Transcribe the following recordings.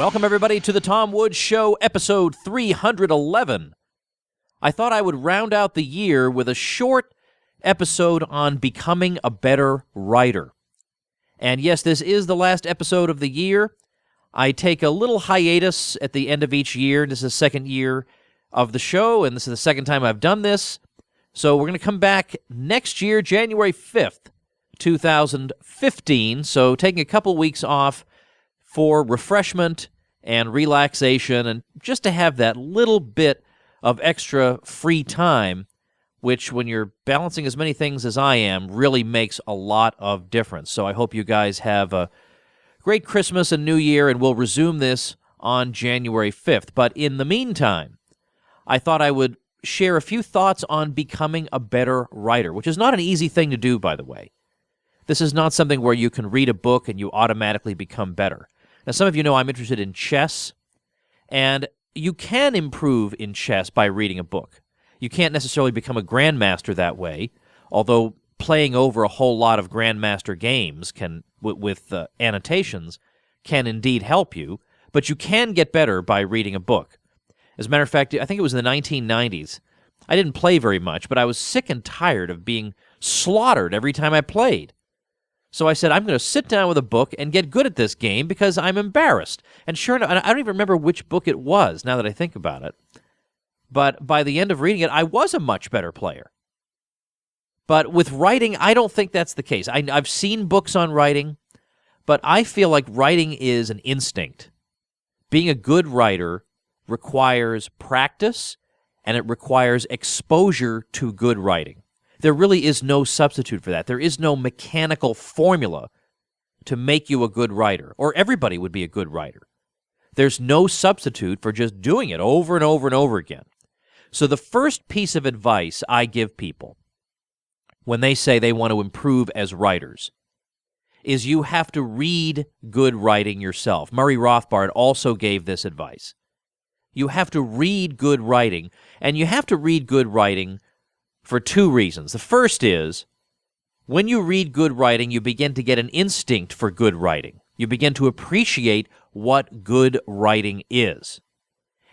Welcome, everybody, to the Tom Woods Show, episode 311. I thought I would round out the year with a short episode on becoming a better writer. And yes, this is the last episode of the year. I take a little hiatus at the end of each year. This is the second year of the show, and this is the second time I've done this. So we're going to come back next year, January 5th, 2015. So taking a couple weeks off for refreshment and relaxation, and just to have that little bit of extra free time, which when you're balancing as many things as I am, really makes a lot of difference. So I hope you guys have a great Christmas and New Year, and we'll resume this on January 5th. But in the meantime, I thought I would share a few thoughts on becoming a better writer, which is not an easy thing to do, by the way. This is not something where you can read a book and you automatically become better. Now, some of you know I'm interested in chess, and you can improve in chess by reading a book. You can't necessarily become a grandmaster that way, although playing over a whole lot of grandmaster games can, with annotations, can indeed help you, but you can get better by reading a book. As a matter of fact, I think it was in the 1990s. I didn't play very much, but I was sick and tired of being slaughtered every time I played. So I said, I'm going to sit down with a book and get good at this game because I'm embarrassed. And sure enough, I don't even remember which book it was, now that I think about it. But by the end of reading it, I was a much better player. But with writing, I don't think that's the case. I've seen books on writing, but I feel like writing is an instinct. Being a good writer requires practice, and it requires exposure to good writing. There really is no substitute for that. There is no mechanical formula to make you a good writer, or everybody would be a good writer. There's no substitute for just doing it over and over and over again. So the first piece of advice I give people when they say they want to improve as writers is you have to read good writing yourself. Murray Rothbard also gave this advice. You have to read good writing, and you have to read good writing for two reasons. The first is, when you read good writing, you begin to get an instinct for good writing. You begin to appreciate what good writing is.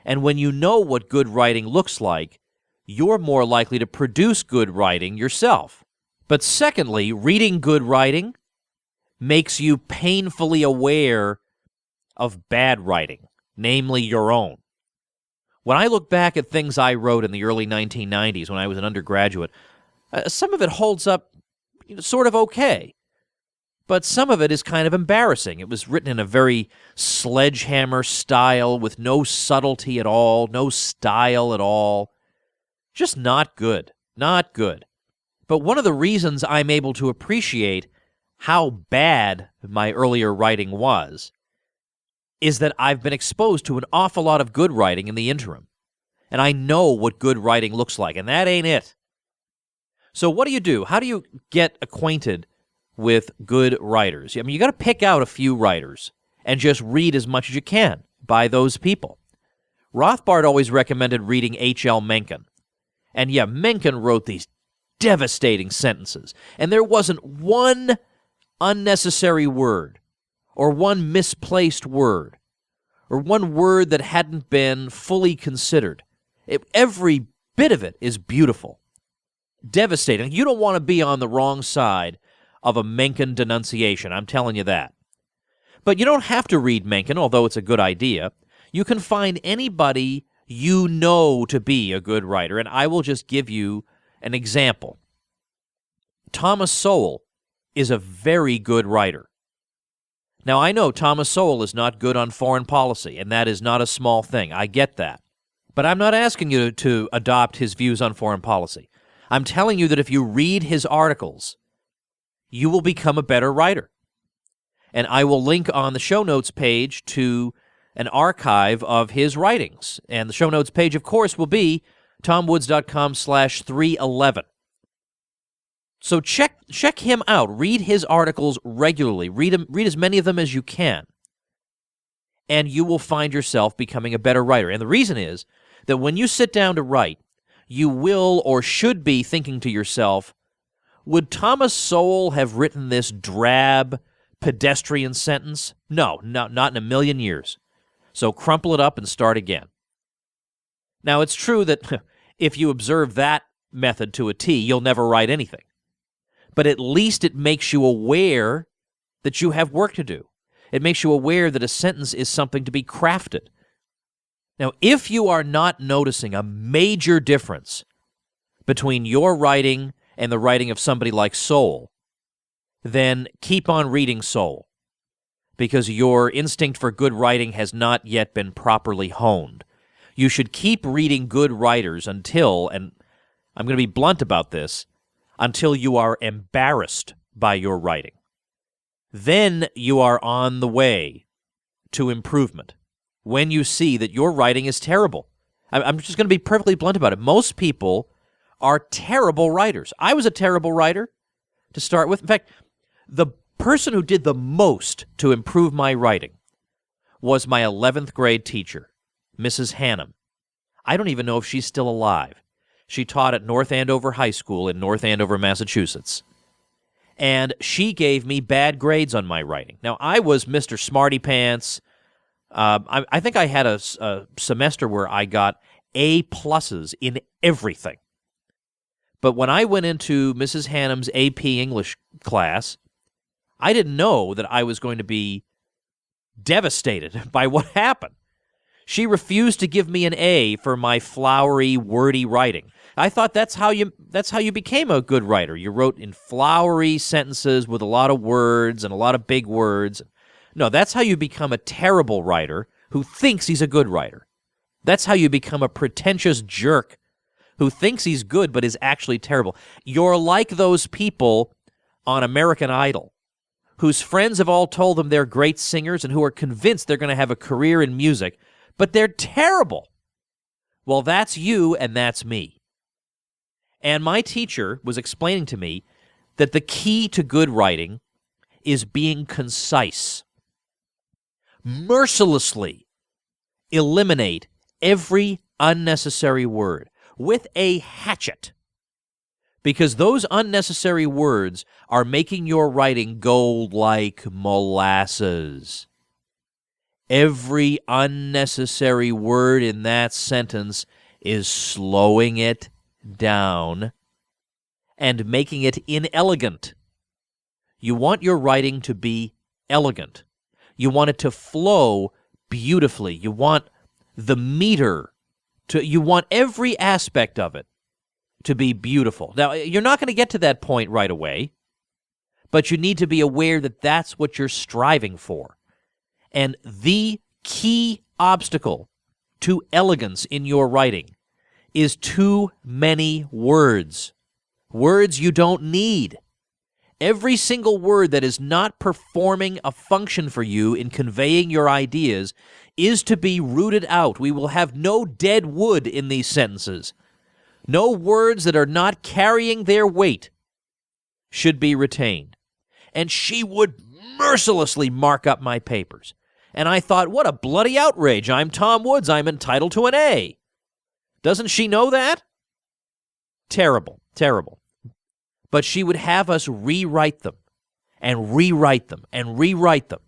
And when you know what good writing looks like, you're more likely to produce good writing yourself. But secondly, reading good writing makes you painfully aware of bad writing, namely your own. When I look back at things I wrote in the early 1990s when I was an undergraduate, some of it holds up sort of okay, but some of it is kind of embarrassing. It was written in a very sledgehammer style with no subtlety at all, no style at all. Just not good. Not good. But one of the reasons I'm able to appreciate how bad my earlier writing was is that I've been exposed to an awful lot of good writing in the interim. And I know what good writing looks like, and that ain't it. So what do? How do you get acquainted with good writers? I mean, you got to pick out a few writers and just read as much as you can by those people. Rothbard always recommended reading H.L. Mencken. And yeah, Mencken wrote these devastating sentences, and there wasn't one unnecessary word, or one misplaced word, or one word that hadn't been fully considered. Every bit of it is beautiful. Devastating. You don't want to be on the wrong side of a Mencken denunciation, I'm telling you that. But you don't have to read Mencken, although it's a good idea. You can find anybody you know to be a good writer, and I will just give you an example. Thomas Sowell is a very good writer. Now, I know Thomas Sowell is not good on foreign policy, and that is not a small thing. I get that. But I'm not asking you to adopt his views on foreign policy. I'm telling you that if you read his articles, you will become a better writer. And I will link on the show notes page to an archive of his writings. And the show notes page, of course, will be tomwoods.com/311. So check him out. Read his articles regularly. Read as many of them as you can. And you will find yourself becoming a better writer. And the reason is that when you sit down to write, you will or should be thinking to yourself, would Thomas Sowell have written this drab, pedestrian sentence? No, not in a million years. So crumple it up and start again. Now, it's true that if you observe that method to a T, you'll never write anything. But at least it makes you aware that you have work to do. It makes you aware that a sentence is something to be crafted. Now, if you are not noticing a major difference between your writing and the writing of somebody like Sowell, then keep on reading Sowell, because your instinct for good writing has not yet been properly honed. You should keep reading good writers until, and I'm going to be blunt about this, until you are embarrassed by your writing. Then you are on the way to improvement. When you see that your writing is terrible. I'm just going to be perfectly blunt about it. Most people are terrible writers. I was a terrible writer to start with. In fact, the person who did the most to improve my writing was my 11th grade teacher, Mrs. Hannum. I don't even know if she's still alive. She taught at North Andover High School in North Andover, Massachusetts. And she gave me bad grades on my writing. Now, I was Mr. Smarty Pants. I think I had a semester where I got A pluses in everything. But when I went into Mrs. Hannum's AP English class, I didn't know that I was going to be devastated by what happened. She refused to give me an A for my flowery, wordy writing. I thought that's how you became a good writer. You wrote in flowery sentences with a lot of words and a lot of big words. No, that's how you become a terrible writer who thinks he's a good writer. That's how you become a pretentious jerk who thinks he's good but is actually terrible. You're like those people on American Idol whose friends have all told them they're great singers and who are convinced they're going to have a career in music, but they're terrible. Well, that's you and that's me. And my teacher was explaining to me that the key to good writing is being concise. Mercilessly eliminate every unnecessary word with a hatchet, because those unnecessary words are making your writing go like molasses. Every unnecessary word in that sentence is slowing it down and making it inelegant. You want your writing to be elegant. You want it to flow beautifully. You want the meter you want every aspect of it to be beautiful. Now, you're not going to get to that point right away, but you need to be aware that that's what you're striving for. And the key obstacle to elegance in your writing is too many words. Words you don't need. Every single word that is not performing a function for you in conveying your ideas is to be rooted out. We will have no dead wood in these sentences. No words that are not carrying their weight should be retained. And she would mercilessly mark up my papers. And I thought, what a bloody outrage. I'm Tom Woods. I'm entitled to an A. Doesn't she know that? Terrible, terrible. But she would have us rewrite them and rewrite them and rewrite them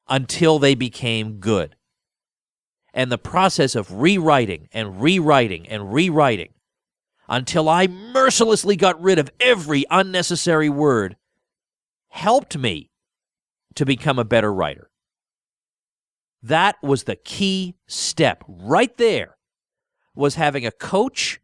until they became good. And the process of rewriting and rewriting and rewriting until I mercilessly got rid of every unnecessary word helped me to become a better writer. That was the key step right there, was having a coach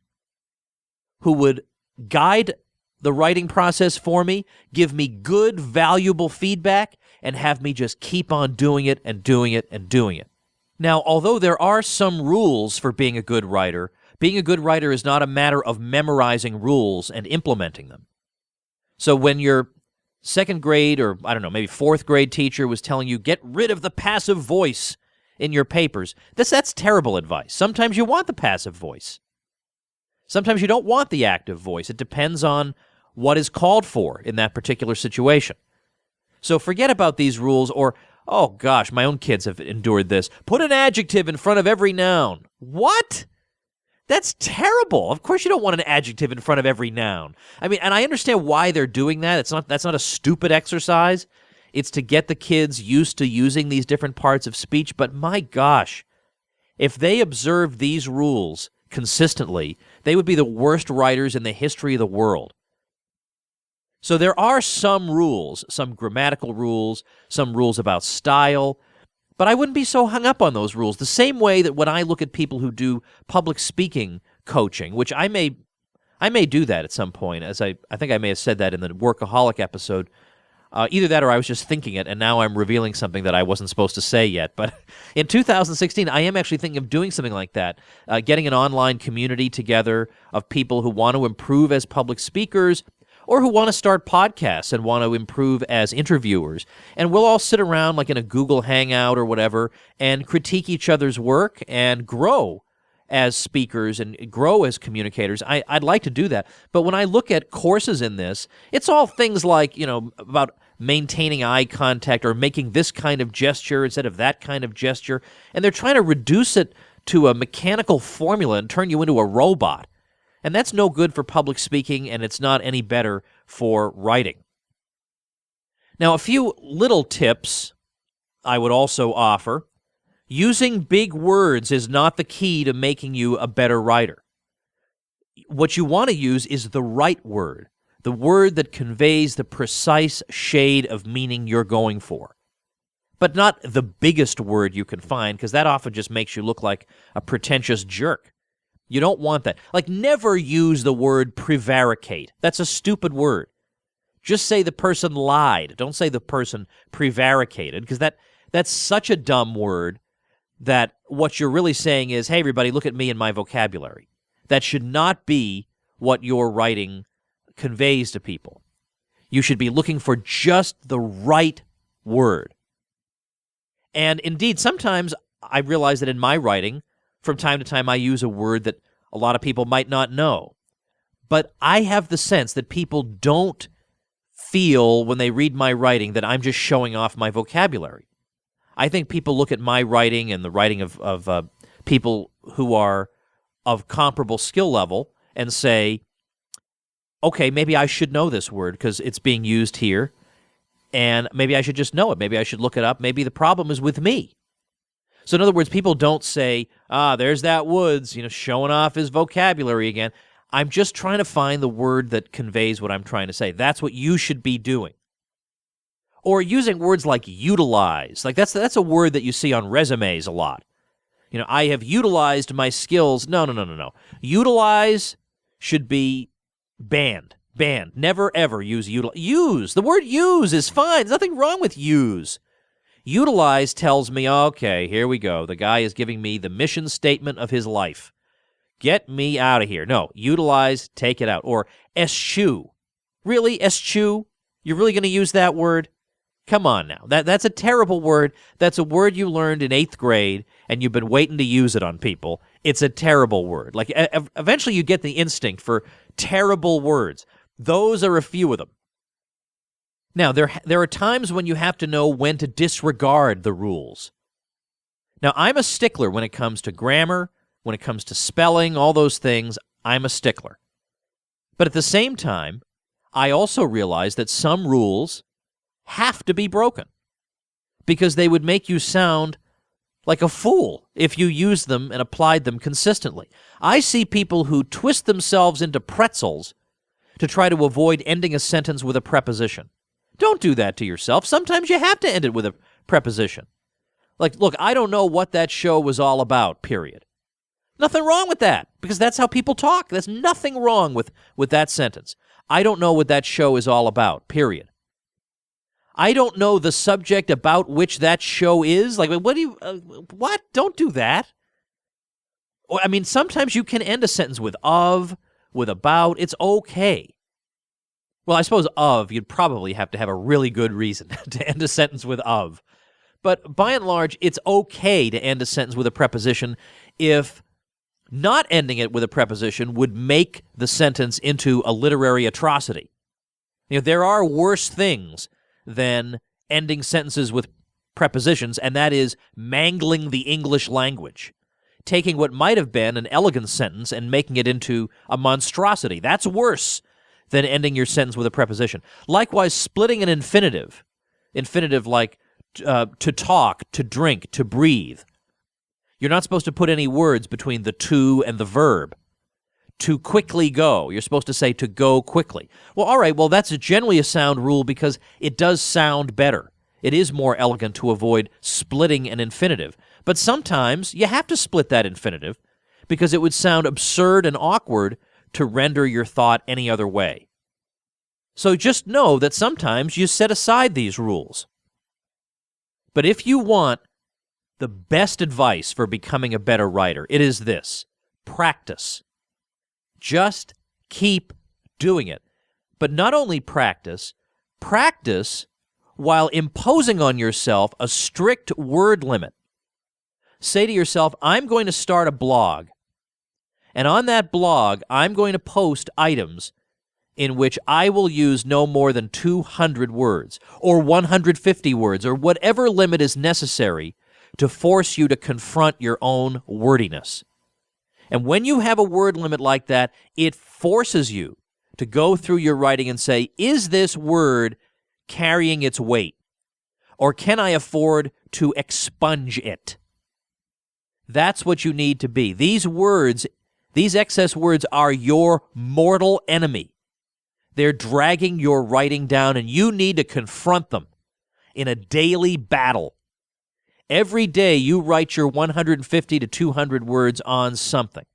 who would guide the writing process for me, give me good, valuable feedback, and have me just keep on doing it and doing it and doing it. Now, although there are some rules for being a good writer is not a matter of memorizing rules and implementing them. So when your second grade or, I don't know, maybe fourth grade teacher was telling you, get rid of the passive voice in your papers, that's terrible advice. Sometimes you want the passive voice. Sometimes you don't want the active voice. It depends on what is called for in that particular situation. So forget about these rules, or, oh gosh, my own kids have endured this. Put an adjective in front of every noun. What? That's terrible. Of course you don't want an adjective in front of every noun. I mean, and I understand why they're doing that. That's not a stupid exercise. It's to get the kids used to using these different parts of speech. But my gosh, if they observed these rules consistently, they would be the worst writers in the history of the world. So there are some rules, some grammatical rules, some rules about style, but I wouldn't be so hung up on those rules. The same way that when I look at people who do public speaking coaching, which I may do that at some point, as I think I may have said that in the Workaholic episode. Either that or I was just thinking it, and now I'm revealing something that I wasn't supposed to say yet. But in 2016, I am actually thinking of doing something like that, getting an online community together of people who want to improve as public speakers or who want to start podcasts and want to improve as interviewers. And we'll all sit around like in a Google Hangout or whatever and critique each other's work and grow as speakers and grow as communicators. I'd like to do that. But when I look at courses in this, it's all things like, about maintaining eye contact or making this kind of gesture instead of that kind of gesture. And they're trying to reduce it to a mechanical formula and turn you into a robot. And that's no good for public speaking, and it's not any better for writing. Now, a few little tips I would also offer. Using big words is not the key to making you a better writer. What you want to use is the right word, the word that conveys the precise shade of meaning you're going for. But not the biggest word you can find, because that often just makes you look like a pretentious jerk. You don't want that. Like, never use the word prevaricate. That's a stupid word. Just say the person lied. Don't say the person prevaricated, because that's such a dumb word that what you're really saying is, hey, everybody, look at me and my vocabulary. That should not be what your writing conveys to people. You should be looking for just the right word. And indeed, sometimes I realize that in my writing, from time to time, I use a word that a lot of people might not know. But I have the sense that people don't feel when they read my writing that I'm just showing off my vocabulary. I think people look at my writing and the writing of people who are of comparable skill level and say, okay, maybe I should know this word because it's being used here, and maybe I should just know it. Maybe I should look it up. Maybe the problem is with me. So in other words, people don't say, there's that Woods, showing off his vocabulary again. I'm just trying to find the word that conveys what I'm trying to say. That's what you should be doing. Or using words like utilize. Like that's a word that you see on resumes a lot. I have utilized my skills. No. Utilize should be banned. Banned. Never, ever use utilize. Use. The word use is fine. There's nothing wrong with use. Utilize tells me, okay, here we go. The guy is giving me the mission statement of his life. Get me out of here. No, utilize, take it out. Or eschew. Really, eschew? You're really going to use that word? Come on now. That's a terrible word. That's a word you learned in 8th grade, and you've been waiting to use it on people. It's a terrible word. Like, eventually you get the instinct for terrible words. Those are a few of them. Now, there are times when you have to know when to disregard the rules. Now, I'm a stickler when it comes to grammar, when it comes to spelling, all those things. I'm a stickler. But at the same time, I also realize that some rules have to be broken because they would make you sound like a fool if you used them and applied them consistently. I see people who twist themselves into pretzels to try to avoid ending a sentence with a preposition. Don't do that to yourself. Sometimes you have to end it with a preposition. Like, look, I don't know what that show was all about, period. Nothing wrong with that, because that's how people talk. There's nothing wrong with that sentence. I don't know what that show is all about, period. I don't know the subject about which that show is. Like, what? Don't do that. I mean, sometimes you can end a sentence with of, with about. It's okay. Well, I suppose of, you'd probably have to have a really good reason to end a sentence with of. But by and large, it's okay to end a sentence with a preposition if not ending it with a preposition would make the sentence into a literary atrocity. There are worse things than ending sentences with prepositions, and that is mangling the English language. Taking what might have been an elegant sentence and making it into a monstrosity. That's worse than ending your sentence with a preposition. Likewise, splitting an infinitive. infinitive like to talk, to drink, to breathe. You're not supposed to put any words between the to and the verb. To quickly go, you're supposed to say to go quickly. Well, all right, well, that's generally a sound rule because it does sound better. It is more elegant to avoid splitting an infinitive. But sometimes you have to split that infinitive because it would sound absurd and awkward to render your thought any other way. So just know that sometimes you set aside these rules. But if you want the best advice for becoming a better writer, it is this: practice. Just keep doing it. But not only practice while imposing on yourself a strict word limit. Say to yourself, I'm going to start a blog, and on that blog, I'm going to post items in which I will use no more than 200 words, or 150 words, or whatever limit is necessary to force you to confront your own wordiness. And when you have a word limit like that, it forces you to go through your writing and say, is this word carrying its weight? Or can I afford to expunge it? That's what you need to be. These words, these excess words, are your mortal enemy. They're dragging your writing down, and you need to confront them in a daily battle. Every day you write your 150 to 200 words on something.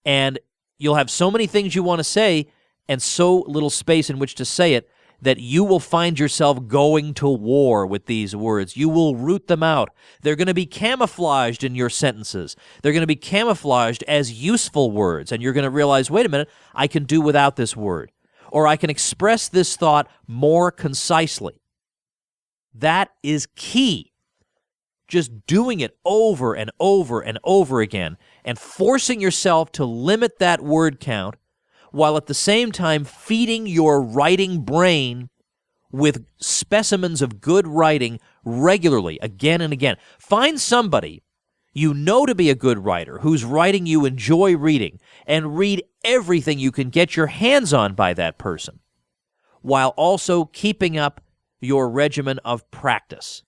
And you'll have so many things you want to say and so little space in which to say it that you will find yourself going to war with these words. You will root them out. They're going to be camouflaged in your sentences. They're going to be camouflaged as useful words, and you're going to realize, wait a minute, I can do without this word. Or I can express this thought more concisely. That is key. Just doing it over and over and over again and forcing yourself to limit that word count while at the same time feeding your writing brain with specimens of good writing regularly, again and again. Find somebody you know to be a good writer whose writing you enjoy reading and read everything you can get your hands on by that person while also keeping up your regimen of practice.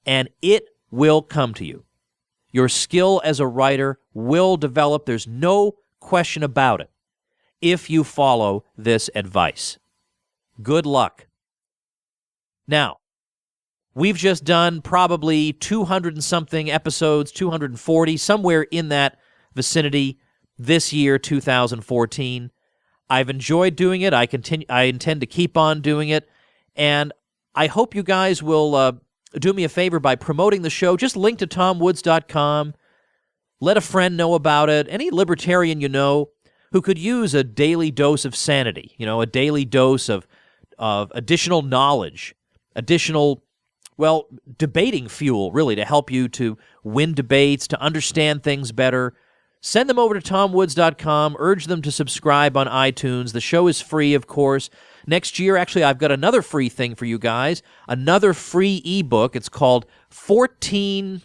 And it will come to you. Your skill as a writer will develop. There's no question about it if you follow this advice. Good luck. Now, we've just done probably 200 and something episodes, 240, somewhere in that vicinity this year, 2014. I've enjoyed doing it. I intend to keep on doing it. And I hope you guys will do me a favor by promoting the show. Just link to TomWoods.com. Let a friend know about it. Any libertarian you know who could use a daily dose of sanity, a daily dose of additional knowledge, additional, debating fuel, really, to help you to win debates, to understand things better. Send them over to TomWoods.com. Urge them to subscribe on iTunes. The show is free, of course. Next year, actually, I've got another free thing for you guys, another free ebook. It's called 14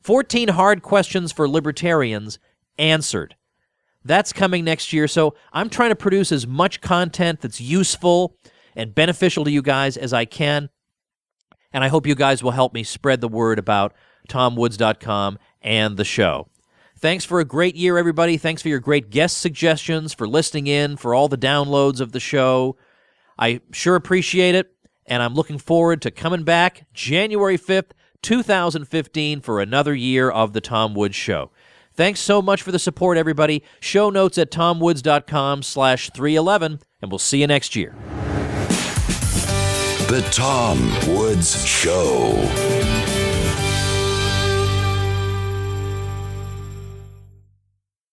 Hard Questions for Libertarians Answered. That's coming next year, so I'm trying to produce as much content that's useful and beneficial to you guys as I can, and I hope you guys will help me spread the word about TomWoods.com and the show. Thanks for a great year, everybody. Thanks for your great guest suggestions, for listening in, for all the downloads of the show. I sure appreciate it, and I'm looking forward to coming back January 5th, 2015 for another year of The Tom Woods Show. Thanks so much for the support, everybody. Show notes at tomwoods.com/311, and we'll see you next year. The Tom Woods Show.